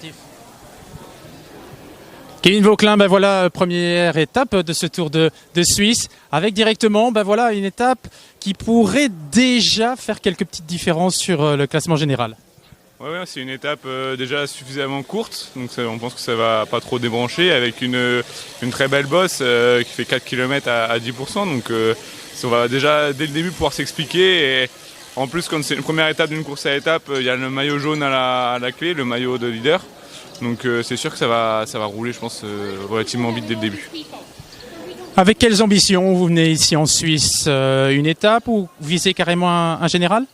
sportif. Kevin Vauquelin, ben voilà, première étape de ce Tour de Suisse, avec directement ben voilà, une étape qui pourrait déjà faire quelques petites différences sur le classement général. Ouais, c'est une étape déjà suffisamment courte, donc on pense que ça va pas trop débrancher, avec une très belle bosse qui fait 4 km à 10%, donc on va déjà dès le début pouvoir s'expliquer. Et en plus, comme c'est une première étape d'une course à étape, il y a le maillot jaune à la clé, le maillot de leader. Donc c'est sûr que ça va rouler, je pense, relativement vite dès le début. Avec quelles ambitions vous venez ici en Suisse? Une étape ou vous visez carrément un général?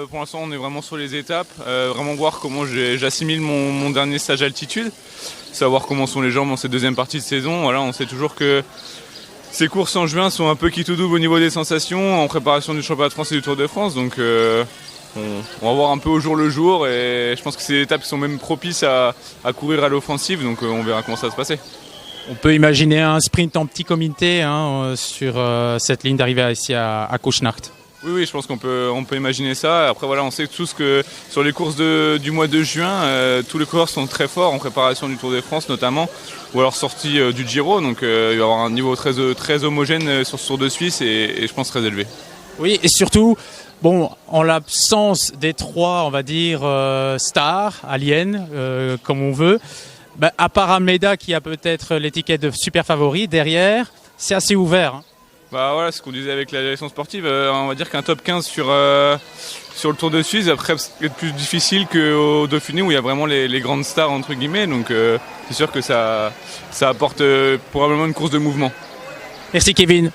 Pour l'instant, on est vraiment sur les étapes, vraiment voir comment j'assimile mon dernier stage altitude, savoir comment sont les jambes en cette deuxième partie de saison. Voilà, on sait toujours que ces courses en juin sont un peu qui tout double au niveau des sensations en préparation du championnat de France et du Tour de France. Donc on va voir un peu au jour le jour, et je pense que c'est des étapes qui sont même propices à courir à l'offensive, donc on verra comment ça va se passer. On peut imaginer un sprint en petit comité sur cette ligne d'arrivée ici à Kuschnacht. Oui, je pense qu'on peut imaginer ça. Après voilà, on sait tous que sur les courses du mois de juin, tous les coureurs sont très forts en préparation du Tour de France notamment, ou alors sortie du Giro, donc il va y avoir un niveau très homogène sur ce Tour de Suisse, et je pense très élevé. Oui, et surtout, bon, en l'absence des trois, on va dire, stars, aliens, comme on veut, à part Almeida qui a peut-être l'étiquette de super favori, derrière, c'est assez ouvert. Hein. Voilà, ce qu'on disait avec la direction sportive, on va dire qu'un top 15 sur le Tour de Suisse, après c'est plus difficile qu'au Dauphiné où il y a vraiment les grandes stars entre guillemets, donc c'est sûr que ça apporte probablement une course de mouvement. Merci Kevin.